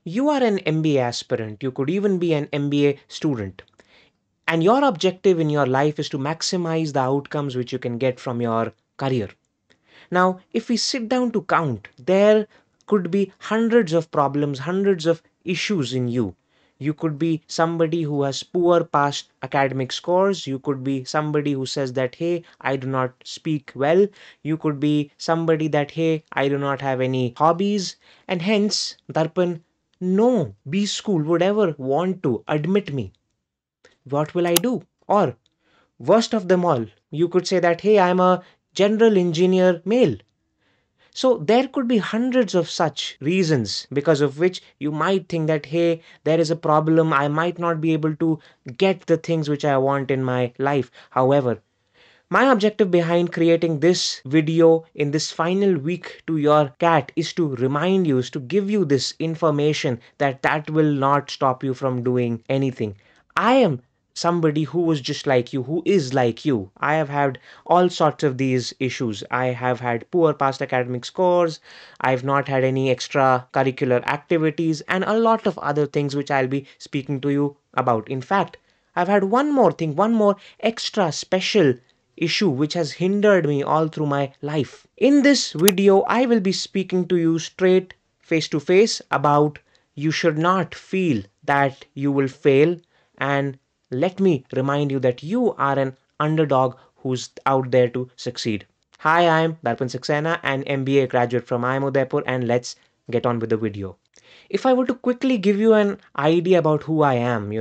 you are an MBA aspirant, you could even be an MBA student, and your objective in your life is to maximize the outcomes which you can get from your career. Now, if we sit down to count, there could be hundreds of problems, hundreds of issues in you. You could be somebody who has poor past academic scores. You could be somebody who says that, hey, I do not speak well. You could be somebody that, hey, I do not have any hobbies. And hence, Darpan, no B school would ever want to admit me. What will I do? Or, worst of them all, you could say that, hey, I'm a general engineer male. So there could be hundreds of such reasons because of which you might think that, hey, there is a problem. I might not be able to get the things which I want in my life. However, my objective behind creating this video in this final week to your cat is to remind you, is to give you this information that will not stop you from doing anything. I am somebody who was just like you, who is like you. I have had all sorts of these issues. I have had poor past academic scores. I've not had any extra curricular activities and a lot of other things which I'll be speaking to you about. In fact, I've had one more thing, one more extra special issue which has hindered me all through my life. In this video, I will be speaking to you straight face to face about you should not feel that you will fail, and let me remind you that you are an underdog who's out there to succeed. Hi, I'm Darpan Saxena, an MBA graduate from IIM Udaipur, and let's get on with the video. If I were to quickly give you an idea about who I am,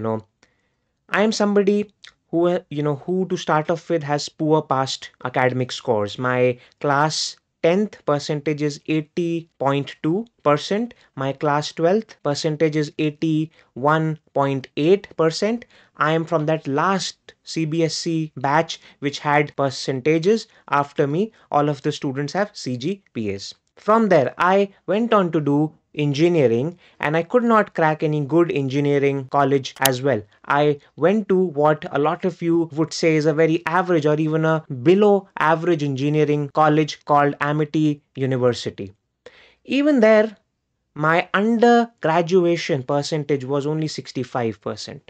I am somebody who to start off with has poor past academic scores. My class 10th percentage is 80.2%. My class 12th percentage is 81.8%. I am from that last CBSE batch which had percentages. After me, all of the students have CGPAs. From there, I went on to do engineering, and I could not crack any good engineering college as well. I went to what a lot of you would say is a very average or even a below average engineering college called Amity University. Even there, my undergraduation percentage was only 65%.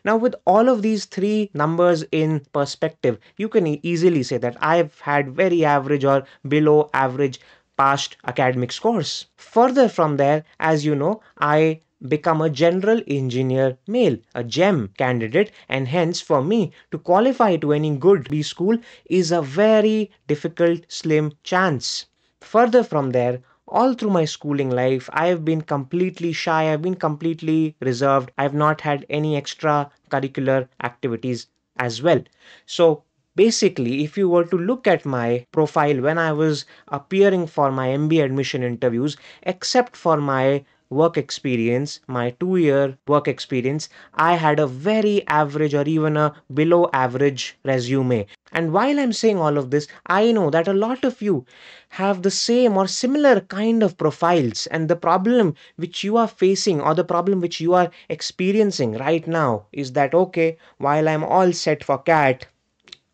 Now, with all of these three numbers in perspective, you can easily say that I've had very average or below average past academic scores. Further from there, as you know, I become a general engineer male, a GEM candidate, and hence for me to qualify to any good B school is a very difficult, slim chance. Further from there, all through my schooling life, I have been completely shy, I've been completely reserved, I've not had any extra curricular activities as well. So basically, if you were to look at my profile when I was appearing for my MBA admission interviews, except for my work experience, my 2 year work experience, I had a very average or even a below average resume. And while I'm saying all of this, I know that a lot of you have the same or similar kind of profiles, and the problem which you are facing or the problem which you are experiencing right now is that, okay, while I'm all set for CAT,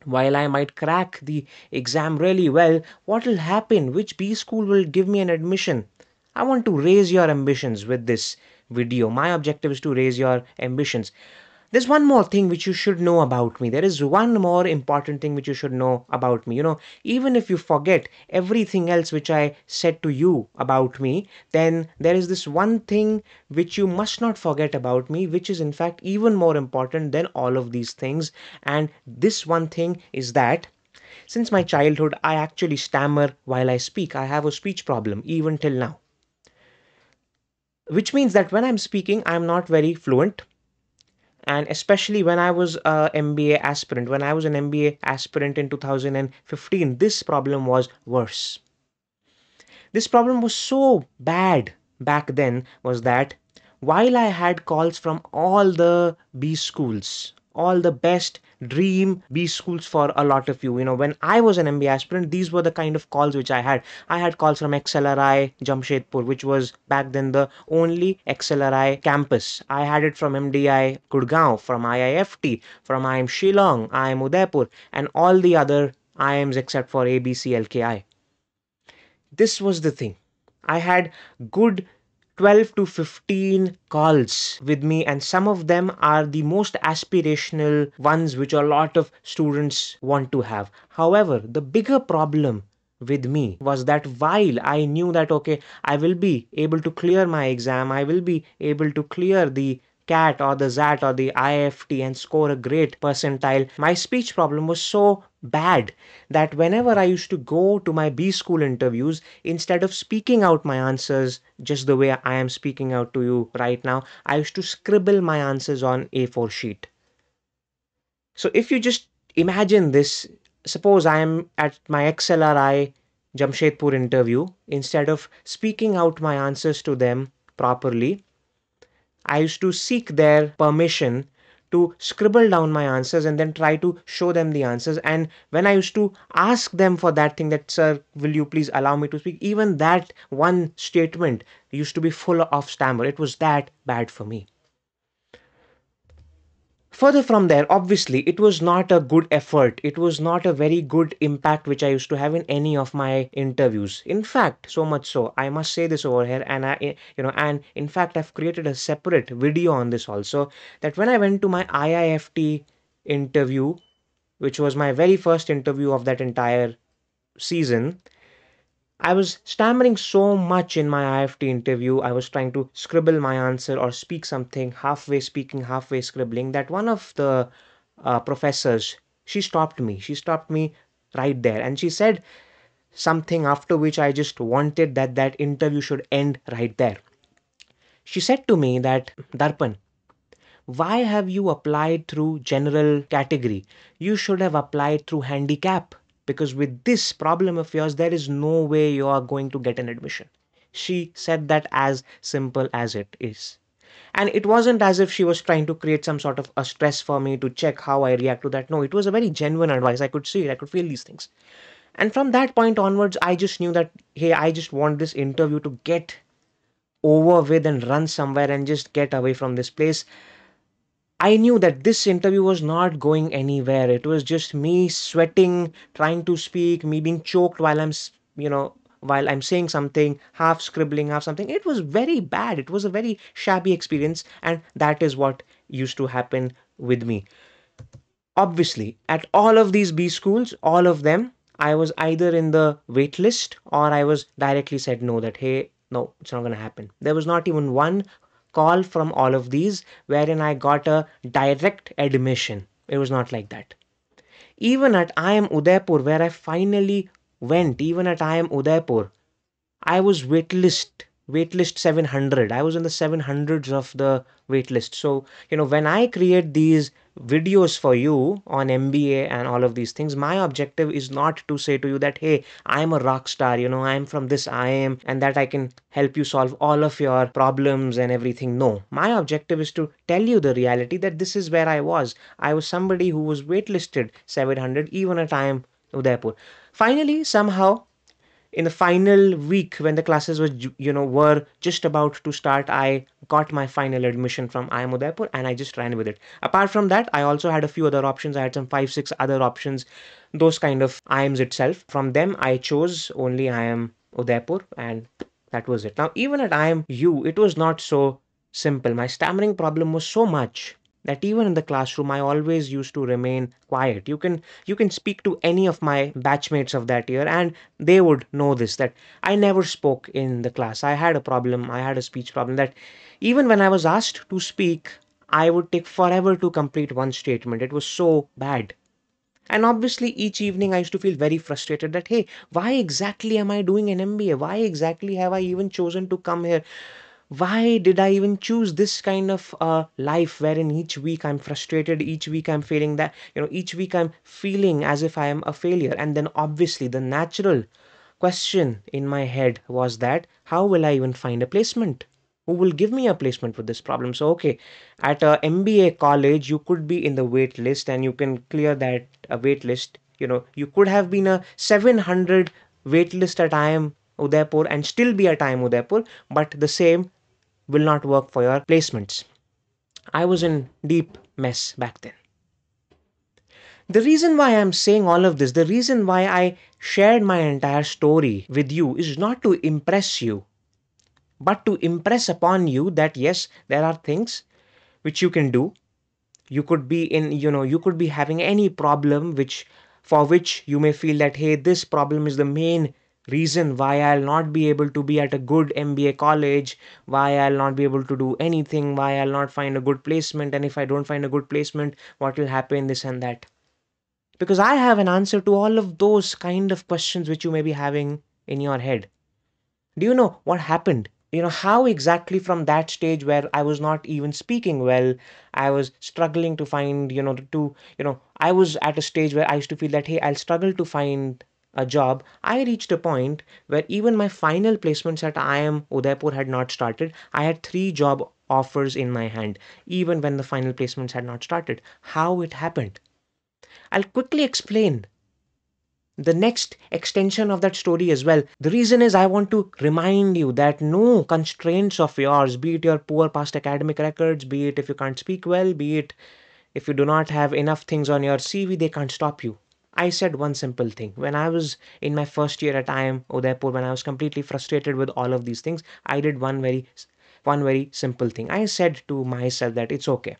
while I might crack the exam really well, what will happen? Which B school will give me an admission? I want to raise your ambitions with this video. My objective is to raise your ambitions. There's one more thing which you should know about me. There is one more important thing which you should know about me. Even if you forget everything else which I said to you about me, then there is this one thing which you must not forget about me, which is in fact even more important than all of these things. And this one thing is that since my childhood, I actually stammer while I speak. I have a speech problem even till now, which means that when I'm speaking, I'm not very fluent. And especially when I was a MBA aspirant, when I was an MBA aspirant in 2015, this problem was worse. This problem was so bad back then was that while I had calls from all the B schools, all the best dream B schools for a lot of you, when I was an MBA aspirant, these were the kind of calls which I had. I had calls from XLRI Jamshedpur, which was back then the only XLRI campus. I had it from MDI Gurgaon, from IIFT, from IIM Shillong, IIM Udaipur, and all the other IIMs except for ABC LKI. This was the thing. I had good 12 to 15 calls with me, and some of them are the most aspirational ones which a lot of students want to have. However, the bigger problem with me was that while I knew that okay, I will be able to clear my exam, I will be able to clear the CAT or the ZAT or the IFT and score a great percentile, my speech problem was so bad that whenever I used to go to my B school interviews, instead of speaking out my answers just the way I am speaking out to you right now, I used to scribble my answers on A4 sheet. So if you just imagine this, suppose I am at my XLRI Jamshedpur interview, instead of speaking out my answers to them properly, I used to seek their permission to scribble down my answers and then try to show them the answers. And when I used to ask them for that thing, that, sir, will you please allow me to speak? Even that one statement used to be full of stammer. It was that bad for me. Further from there, obviously, it was not a good effort. It was not a very good impact which I used to have in any of my interviews. In fact, so much so, I must say this over here, and and in fact, I've created a separate video on this also. That when I went to my IIFT interview, which was my very first interview of that entire season, I was stammering so much in my IFT interview. I was trying to scribble my answer or speak something, halfway speaking, halfway scribbling, that one of the professors, she stopped me. She stopped me right there. And she said something after which I just wanted that interview should end right there. She said to me that, Darpan, why have you applied through general category? You should have applied through handicap, because with this problem of yours, there is no way you are going to get an admission. She said that as simple as it is. And it wasn't as if she was trying to create some sort of a stress for me to check how I react to that. No, it was a very genuine advice. I could see it, I could feel these things. And from that point onwards, I just knew that, hey, I just want this interview to get over with and run somewhere and just get away from this place. I knew that this interview was not going anywhere. It was just me sweating, trying to speak, me being choked while while I'm saying something, half scribbling, half something. It was very bad. It was a very shabby experience, and that is what used to happen with me. Obviously, at all of these B schools, all of them, I was either in the wait list or I was directly said no, that hey, no, it's not going to happen. There was not even one call from all of these wherein I got a direct admission. It was not like that. Even at IIM Udaipur, where I finally went, even at IIM Udaipur, I was waitlist 700. I was in the 700s of the waitlist. So, when I create these videos for you on MBA and all of these things, my objective is not to say to you that, hey, I'm a rock star, I'm from this IIM and that I can help you solve all of your problems and everything. No, my objective is to tell you the reality that this is where I was. I was somebody who was waitlisted 700 even at IIM Udaipur. Finally, somehow, in the final week when the classes were just about to start, I got my final admission from IIM Udaipur and I just ran with it. Apart from that, I also had a few other options. I had some 5 6 other options, those kind of IIMs itself. From them I chose only IIM Udaipur, and that was it. Now even at IIM U, it was not so simple. My stammering problem was so much that even in the classroom I always used to remain quiet. You can speak to any of my batchmates of that year and they would know this, that I never spoke in the class. I had a problem, I had a speech problem, that even when I was asked to speak, I would take forever to complete one statement. It was so bad. And obviously, each evening I used to feel very frustrated that, hey, why exactly am I doing an MBA? Why exactly have I even chosen to come here? Why did I even choose this kind of life wherein each week I'm frustrated, each week I'm feeling that, each week I'm feeling as if I am a failure. And then obviously the natural question in my head was that, how will I even find a placement? Who will give me a placement for this problem? So, okay, at a MBA college, you could be in the wait list and you can clear that wait list. You could have been a 700 wait list at IIM Udaipur and still be at IIM Udaipur, but the same will not work for your placements. I was in deep mess back then. The reason why I'm saying all of this, the reason why I shared my entire story with you is not to impress you. but to impress upon you that yes, there are things which you can do. You could be in, you could be having any problem which, for which you may feel that hey, this problem is the main reason why I'll not be able to be at a good MBA college, why I'll not be able to do anything, why I'll not find a good placement, and if I don't find a good placement, what will happen, this and that. Because I have an answer to all of those kind of questions which you may be having in your head. Do you know what happened? How exactly from that stage where I was not even speaking well, I was struggling to find, I was at a stage where I used to feel that, hey, I'll struggle to find a job. I reached a point where even my final placements at IIM Udaipur had not started. I had 3 job offers in my hand, even when the final placements had not started. How it happened? I'll quickly explain the next extension of that story as well. The reason is I want to remind you that no constraints of yours, be it your poor past academic records, be it if you can't speak well, be it if you do not have enough things on your CV, they can't stop you. I said one simple thing. When I was in my first year at IIM Udaipur, when I was completely frustrated with all of these things, I did one very simple thing. I said to myself that it's okay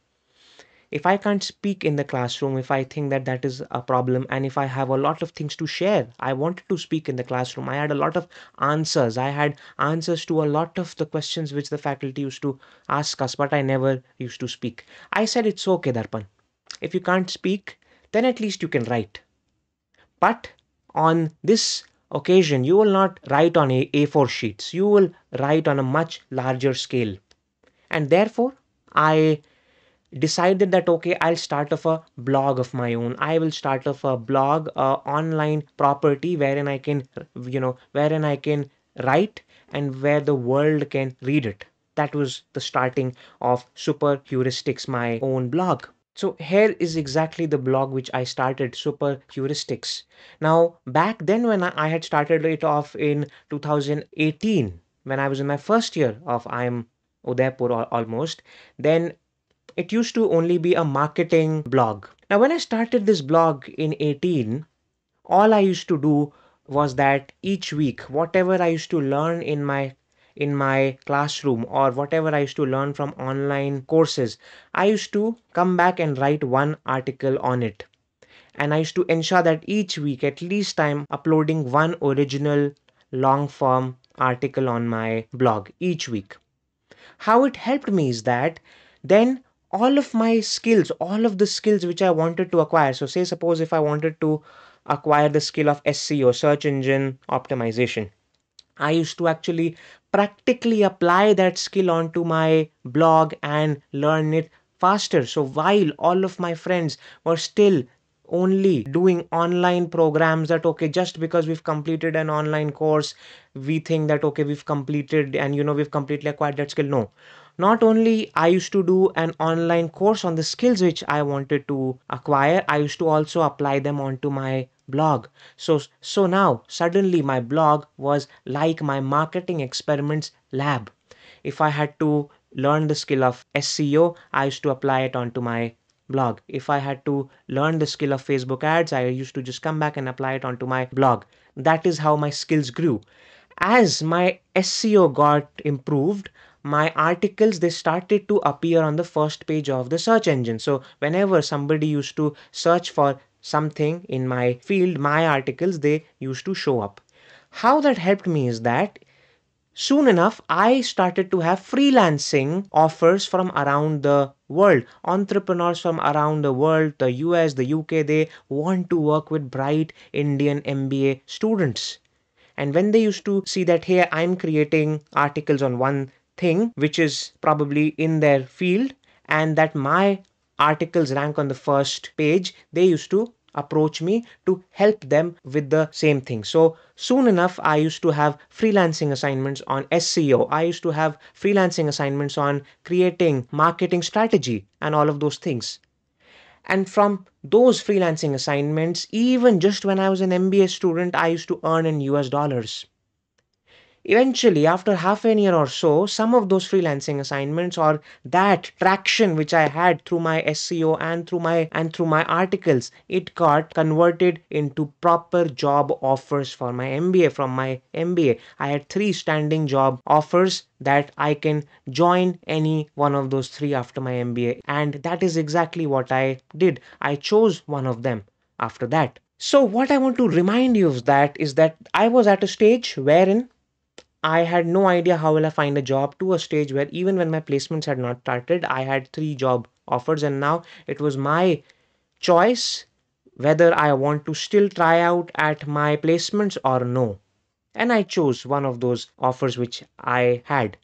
if I can't speak in the classroom, if I think that that is a problem, and if I have a lot of things to share, I wanted to speak in the classroom. I had a lot of answers. I had answers to a lot of the questions which the faculty used to ask us, but I never used to speak. I said, it's okay, Darpan. If you can't speak, then at least you can write. But on this occasion, you will not write on A4 sheets. You will write on a much larger scale. And therefore, I decided that okay, I'll start off a blog of my own. I will start off a blog, a online property wherein I can, wherein I can write and where the world can read it. That was the starting of Super Heuristics, my own blog. So here is exactly the blog which I started, Super Heuristics. Now back then when I had started it off in 2018, when I was in my first year of IIM Udaipur almost, then it used to only be a marketing blog. Now, when I started this blog in 18, all I used to do was that each week, whatever I used to learn in my classroom or whatever I used to learn from online courses, I used to come back and write one article on it. And I used to ensure that each week, at least I'm uploading one original long form article on my blog each week. How it helped me is that then all of my skills, all of the skills which I wanted to acquire, so say suppose if I wanted to acquire the skill of SEO, search engine optimization, I used to actually practically apply that skill onto my blog and learn it faster. So while all of my friends were still only doing online programs, that okay, just because we've completed an online course, we think that okay, we've completed and we've completely acquired that skill. No, not only I used to do an online course on the skills which I wanted to acquire, I used to also apply them onto my blog. So now suddenly my blog was like my marketing experiments lab. If I had to learn the skill of SEO, I used to apply it onto my blog. If I had to learn the skill of Facebook ads, I used to just come back and apply it onto my blog. That is how my skills grew. As my SEO got improved, my articles, they started to appear on the first page of the search engine. So whenever somebody used to search for something in my field, my articles, they used to show up. How that helped me is that soon enough, I started to have freelancing offers from around the world. Entrepreneurs from around the world, the US, the UK, they want to work with bright Indian MBA students. And when they used to see that, hey, I'm creating articles on one thing which is probably in their field, and that my articles rank on the first page, they used to approach me to help them with the same thing. So soon enough, I used to have freelancing assignments on SEO. I used to have freelancing assignments on creating marketing strategy and all of those things. And from those freelancing assignments, even just when I was an MBA student, I used to earn in US dollars. Eventually, after half an year or so, some of those freelancing assignments or that traction which I had through my SEO and through my articles, it got converted into proper job offers for my MBA. From my MBA, I had 3 standing job offers that I can join any one of those 3 after my MBA, and that is exactly what I did. I chose one of them after that. So what I want to remind you of that is that I was at a stage wherein I had no idea how will I find a job, to a stage where even when my placements had not started, I had 3 job offers, and now it was my choice whether I want to still try out at my placements or no. And I chose one of those offers which I had.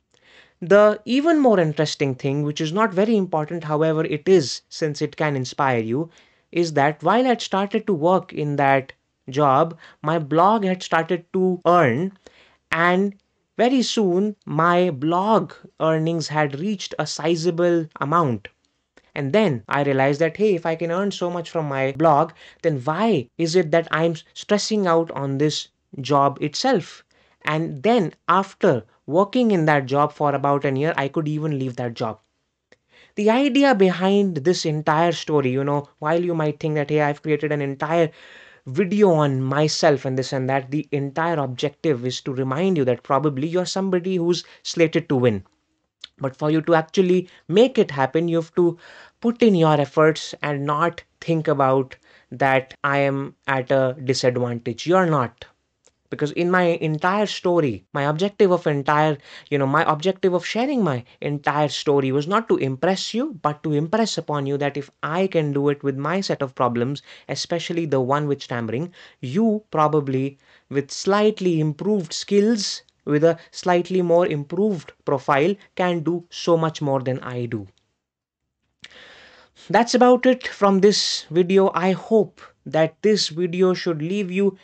The even more interesting thing, which is not very important, however, it is since it can inspire you, is that while I had started to work in that job, my blog had started to earn, and very soon my blog earnings had reached a sizable amount. And then I realized that, hey, if I can earn so much from my blog, then why is it that I'm stressing out on this job itself? And then after working in that job for about a year, I could even leave that job. The idea behind this entire story, while you might think that, hey, I've created an entire video on myself and this and that, the entire objective is to remind you that probably you're somebody who's slated to win. But for you to actually make it happen, you have to put in your efforts and not think about that I am at a disadvantage. You're not. Because in my entire story, my objective of sharing my entire story was not to impress you, but to impress upon you that if I can do it with my set of problems, especially the one with stammering, you probably, with slightly improved skills, with a slightly more improved profile, can do so much more than I do. That's about it from this video. I hope that this video should leave you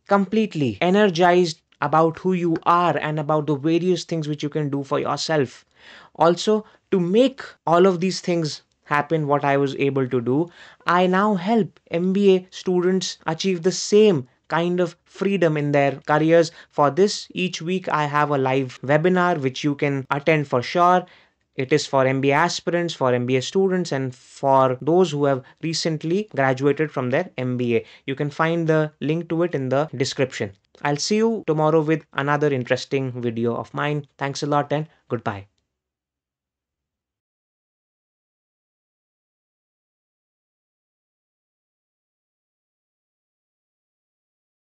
completely energized about who you are and about the various things which you can do for yourself. Also, to make all of these things happen, what I was able to do, I now help MBA students achieve the same kind of freedom in their careers. For this, each week I have a live webinar which you can attend for sure. It is for MBA aspirants, for MBA students, and for those who have recently graduated from their MBA. You can find the link to it in the description. I'll see you tomorrow with another interesting video of mine. Thanks a lot and goodbye.